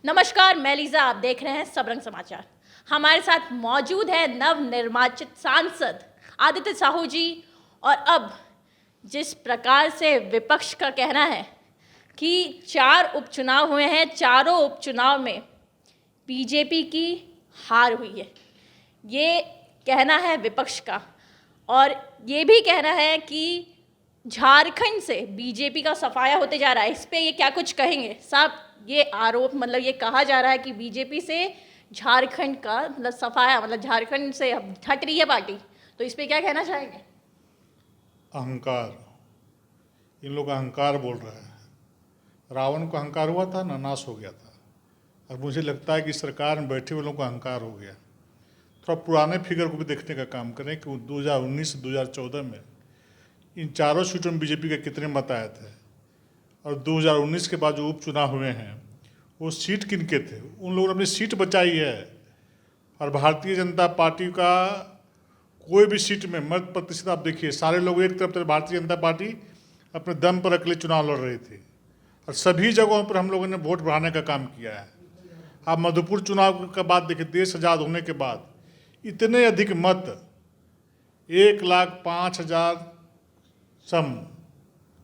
नमस्कार, मैं लीजा। आप देख रहे हैं सबरंग समाचार। हमारे साथ मौजूद है नव निर्वाचित सांसद आदित्य साहू जी। और अब जिस प्रकार से विपक्ष का कहना है कि 4 उपचुनाव हुए हैं, चारों उपचुनाव में बीजेपी की हार हुई है, ये कहना है विपक्ष का। और ये भी कहना है कि झारखंड से बीजेपी का सफाया होते जा रहा है। इस पे ये क्या कुछ कहेंगे साहब? ये आरोप मतलब ये कहा जा रहा है कि बीजेपी से झारखंड का मतलब सफाया, मतलब झारखंड से अब हट रही है पार्टी, तो इस पे क्या कहना चाहेंगे? अहंकार, इन लोग अहंकार बोल रहे हैं। रावण को अहंकार हुआ था ना, नाश हो गया था। और मुझे लगता है कि सरकार में बैठे हुए लोगों को अहंकार हो गया। थोड़ा पुराने फिगर को भी देखने का काम करें कि 2019 से 2014 में इन चारों सीटों में बीजेपी के कितने मत आए थे, और 2019 के बाद जो उपचुनाव हुए हैं वो सीट किन के थे। उन लोगों ने अपनी सीट बचाई है। और भारतीय जनता पार्टी का कोई भी सीट में मत प्रतिशत आप देखिए, सारे लोग एक तरफ भारतीय जनता पार्टी अपने दम पर अकेले चुनाव लड़ रही थी, और सभी जगहों पर हम लोगों ने वोट बढ़ाने का काम किया है। आप मधुपुर चुनाव का बात देखिए, देश आज़ाद होने के बाद इतने अधिक मत, 1,05,000 सम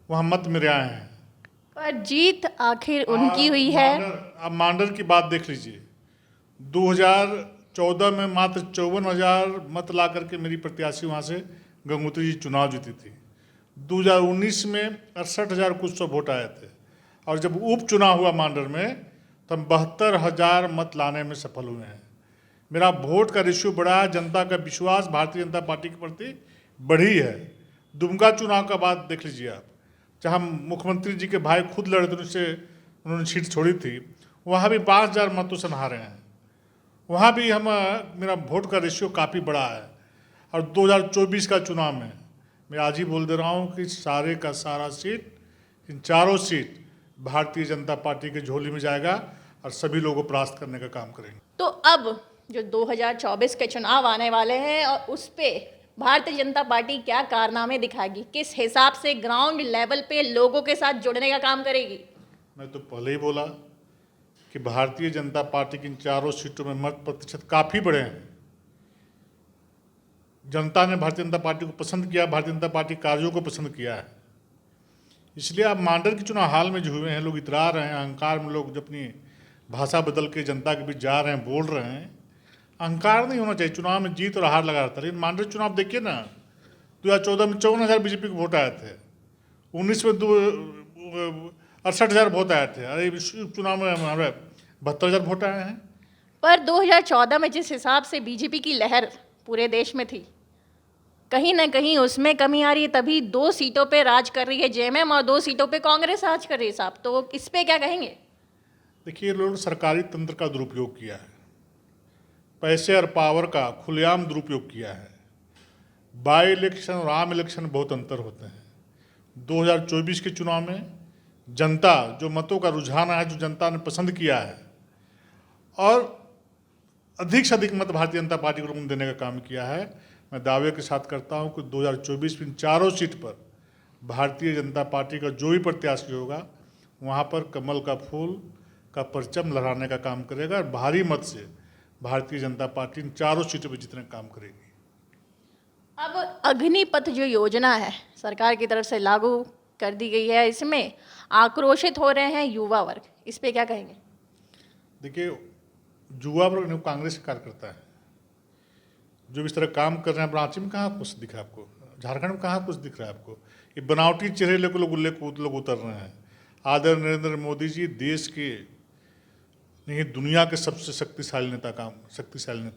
वहाँ मत मेरे आए हैं। पर जीत आखिर उनकी हुई है। आप मांडर की बात देख लीजिए, 2014 में मात्र 54,000 मत ला करके मेरी प्रत्याशी वहाँ से गंगोत्री जी चुनाव जीती थी। 2019 में 68,000 कुछ सौ वोट आए थे, और जब उपचुनाव हुआ मांडर में तो हम 72,000 मत लाने में सफल हुए हैं। मेरा वोट का रेशियो बढ़ा है, जनता का विश्वास भारतीय जनता पार्टी के प्रति बढ़ी है। दुमका चुनाव का बात देख लीजिए आप, जहाँ मुख्यमंत्री जी के भाई खुद लड़े थे, उन्होंने सीट छोड़ी थी, वहाँ भी 5,000 मतों से हारे हैं। वहाँ भी मेरा वोट का रेशियो काफ़ी बड़ा है। और 2024 का चुनाव में मैं आज ही बोल दे रहा हूँ कि सारे का सारा सीट, इन चारों सीट भारतीय जनता पार्टी के झोली में जाएगा, और सभी लोगों को परास्त करने का काम करेंगे। तो अब जो 2024 के चुनाव आने वाले हैं, और उस पे भारतीय जनता पार्टी क्या कारनामे दिखाएगी, किस हिसाब से ग्राउंड लेवल पे लोगों के साथ जुड़ने का काम करेगी? मैं तो पहले ही बोला कि भारतीय जनता पार्टी की इन चारों सीटों में मत प्रतिशत काफ़ी बड़े हैं। जनता ने भारतीय जनता पार्टी को पसंद किया, भारतीय जनता पार्टी कार्यों को पसंद किया है। इसलिए अब मांडर के चुनाव हाल में जो हुए हैं, लोग इतरा रहे हैं अहंकार में, लोग जो अपनी भाषा बदल के जनता के बीच जा रहे हैं, बोल रहे हैं। अहंकार नहीं होना चाहिए। चुनाव में जीत और हार लगा रहता है, लेकिन मांडर चुनाव देखिए ना, 2014 में 54,000 बीजेपी के वोट आए थे, 19 में 68,000 वोट आए थे, अरे चुनाव में हमारे 72,000 वोट आए हैं। पर 2014 में जिस हिसाब से बीजेपी की लहर पूरे देश में थी, कहीं ना कहीं उसमें कमी आ रही है। तभी 2 सीटों पे राज कर रही है जेएमएम, और 2 सीटों पे कांग्रेस राज कर रही है साहब। तो इस पे क्या कहेंगे? देखिए, लोग सरकारी तंत्र का दुरुपयोग किया है, पैसे और पावर का खुलेआम दुरुपयोग किया है। बाई इलेक्शन और आम इलेक्शन बहुत अंतर होते हैं। 2024 के चुनाव में जनता जो मतों का रुझान है, जो जनता ने पसंद किया है, और अधिक से अधिक मत भारतीय जनता पार्टी को लोगों ने देने का काम किया है। मैं दावे के साथ करता हूं कि 2024 में चारों सीट पर भारतीय जनता पार्टी का जो भी प्रत्याशी होगा, वहां पर कमल का फूल का परचम लहराने का काम करेगा, और भारी मत से भारतीय जनता पार्टी इन चारों सीटों पर जीतने का काम करेगी। अब अग्निपथ जो योजना है सरकार की तरफ से लागू कर दी गई है, इसमें आक्रोशित हो रहे हैं युवा वर्ग, इस पे क्या कहेंगे? देखिए, युवा वर्ग कांग्रेस का कार्यकर्ता है, जो इस तरह काम कर रहे हैं। रांची में कहाँ कुछ दिखा आपको, झारखंड में कहाँ कुछ दिख रहा है आपको? ये बनावटी चेहरे लेकर लोग उतर रहे हैं। आदरणीय नरेंद्र मोदी जी देश के नहीं, दुनिया के सबसे शक्तिशाली नेता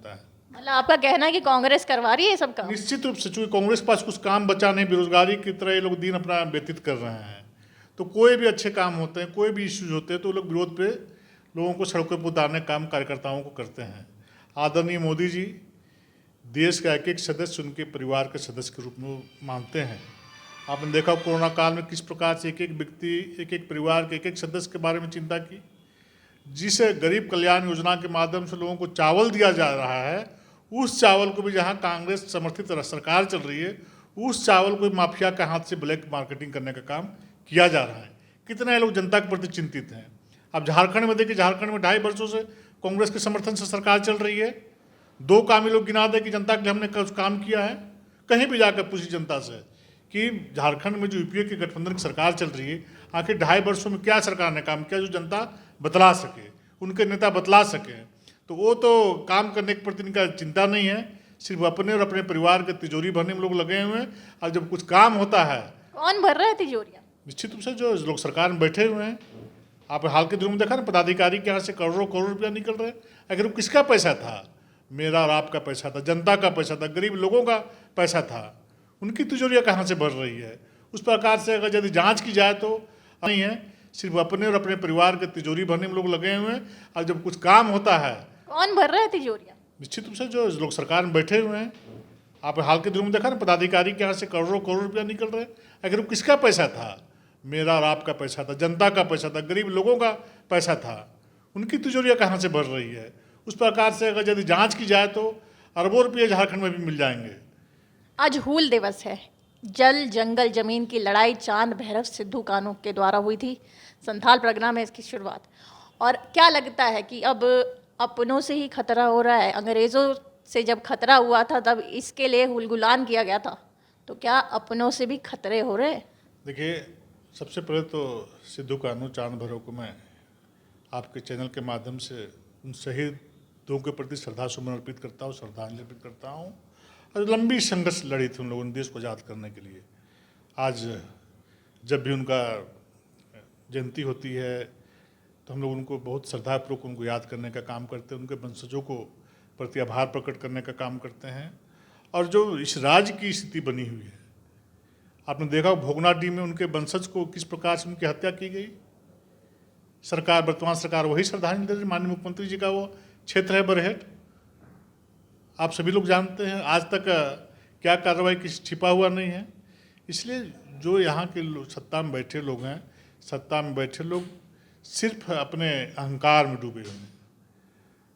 है। मतलब आपका कहना है कि कांग्रेस करवा रही है ये सब काम? निश्चित रूप से, चूंकि कांग्रेस के पास कुछ काम बचा नहीं, बेरोजगारी की तरह ये लोग दिन अपना व्यतीत कर रहे हैं। तो कोई भी अच्छे काम होते हैं, कोई भी इश्यूज होते हैं, तो लोग विरोध पे लोगों को सड़कों पर उतारने का काम कार्यकर्ताओं को करते हैं। आदरणीय मोदी जी देश का एक एक सदस्य उनके परिवार के सदस्य के रूप में मानते हैं। आपने देखा कोरोना काल में किस प्रकार से एक एक व्यक्ति, एक एक परिवार के एक एक सदस्य के बारे में चिंता की। जिस गरीब कल्याण योजना के माध्यम से लोगों को चावल दिया जा रहा है, उस चावल को भी, जहां कांग्रेस समर्थित सरकार चल रही है, उस चावल को भी माफिया के हाथ से ब्लैक मार्केटिंग करने का काम किया जा रहा है। कितने लोग जनता के प्रति चिंतित हैं। अब झारखंड में देखिए, झारखंड में 2.5 वर्षों से कांग्रेस के समर्थन से सरकार चल रही है। 2 काम ये लोग गिना दे कि जनता के लिए हमने काम किया है। कहीं भी जाकर पूछी जनता से कि झारखंड में जो यूपीए के गठबंधन की सरकार चल रही है, आखिर 2.5 वर्षों में क्या सरकार ने काम किया जो जनता बतला सके, उनके नेता बतला सके। तो वो तो काम करने के प्रति इनका चिंता नहीं है, सिर्फ अपने और अपने परिवार के तिजोरी भरने में लोग लगे हुए हैं। और जब कुछ काम होता है, कौन भर रहा है तिजोरियां? निश्चित रूप से जो लोग सरकार में बैठे हुए हैं। आप हाल के दिनों में देखा ना, पदाधिकारी के यहाँ से करोड़ों करोड़ रुपया निकल रहे हैं। आखिर वो किसका पैसा था? मेरा और आपका पैसा था, जनता का पैसा था, गरीब लोगों का पैसा था। उनकी तिजोरियाँ कहाँ से भर रही है? उस प्रकार से अगर यदि जांच की जाए तो नहीं है, सिर्फ अपने और अपने परिवार के तिजोरी भरने में लोग लगे हुए हैं। और जब कुछ काम होता है, कौन भर रहा है तिजोरियां? निश्चित रूप से जो लोग सरकार में बैठे हुए हैं। आप हाल के दिनों में देखा ना, पदाधिकारी के यहाँ से करोड़ों करोड़ रुपया निकल रहे हैं। आखिर वो किसका पैसा था? मेरा और आपका पैसा था, जनता का पैसा था, गरीब लोगों का पैसा था। उनकी तिजोरियाँ कहाँ से भर रही है? उस प्रकार से अगर यदि जांच की जाए तो अरबों रुपये झारखंड में भी मिल जाएंगे। आज हूल दिवस है। जल जंगल जमीन की लड़ाई चांद भैरव सिद्धू कान्हू के द्वारा हुई थी। संथाल परगना में इसकी शुरुआत। और क्या लगता है कि अब अपनों से ही खतरा हो रहा है? अंग्रेज़ों से जब खतरा हुआ था तब इसके लिए हुलगुलान किया गया था, तो क्या अपनों से भी खतरे हो रहे हैं? देखिए, सबसे पहले तो सिद्धू कान्हू चांद भैरव को मैं आपके चैनल के माध्यम से उन शहीदों के प्रति श्रद्धा सुमन अर्पित करता हूँ, श्रद्धांजलि अर्पित करता हूँ। और लंबी संघर्ष लड़ी थी उन लोगों ने देश को आज़ाद करने के लिए। आज जब भी उनका जयंती होती है तो हम लोग उनको बहुत श्रद्धापूर्वक उनको याद करने का काम करते हैं, उनके वंशजों को प्रति आभार प्रकट करने का काम करते हैं। और जो इस राज्य की स्थिति बनी हुई है, आपने देखा भोगनाडीह में उनके वंशज को किस प्रकार से उनकी हत्या की गई। सरकार, वर्तमान सरकार वही श्रद्धांजलि दे रही। माननीय मुख्यमंत्री जी का वो क्षेत्र है बरहेट, आप सभी लोग जानते हैं। आज तक क्या कार्रवाई किसी छिपा हुआ नहीं है। इसलिए जो यहाँ के सत्ता में बैठे लोग हैं, सत्ता में बैठे लोग सिर्फ अपने अहंकार में डूबे हुए हैं।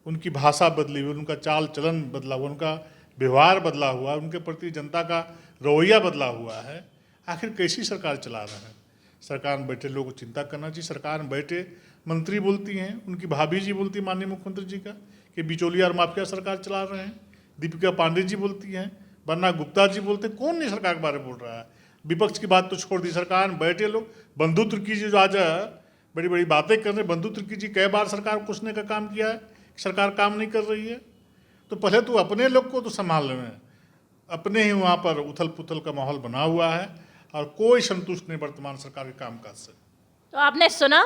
उनकी भाषा बदली हुई, उनका चाल चलन बदला हुआ, उनका व्यवहार बदला हुआ, उनके प्रति जनता का रवैया बदला हुआ है। आखिर कैसी सरकार चला रहा है? सरकार में बैठे लोगों को चिंता करना चाहिए। सरकार में बैठे मंत्री बोलती हैं, उनकी भाभी जी बोलती हैं माननीय मुख्यमंत्री जी का कि बिचौलिया और माफिया सरकार चला रहे हैं। दीपिका पांडे जी बोलती हैं, बन्ना गुप्ता जी बोलते हैं। कौन नहीं सरकार के बारे में बोल रहा है? विपक्ष की बात तो छोड़ दी, सरकार में बैठे लोग। बंधु तिर्की जी जो आज बड़ी बड़ी बातें कर रहे हैं, बंधु तिर्की जी कई बार सरकार को कोसने का काम किया है, सरकार काम नहीं कर रही है। तो पहले तो अपने लोग को तो संभाल लें। अपने ही वहाँ पर उथल पुथल का माहौल बना हुआ है और कोई संतुष्ट नहीं वर्तमान सरकार के कामकाज से। तो आपने सुना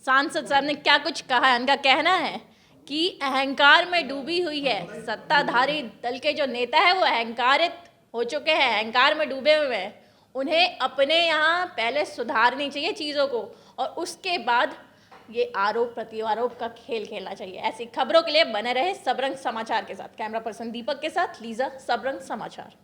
सांसद साहब ने क्या कुछ कहा है। उनका कहना है कि अहंकार में डूबी हुई है सत्ताधारी दल के जो नेता है, वो अहंकारित हो चुके हैं, अहंकार में डूबे हुए हैं। उन्हें अपने यहाँ पहले सुधारनी चाहिए चीज़ों को और उसके बाद ये आरोप प्रत्यारोप का खेल खेलना चाहिए। ऐसी खबरों के लिए बने रहे सबरंग समाचार के साथ। कैमरा पर्सन दीपक के साथ लीजा, सबरंग समाचार।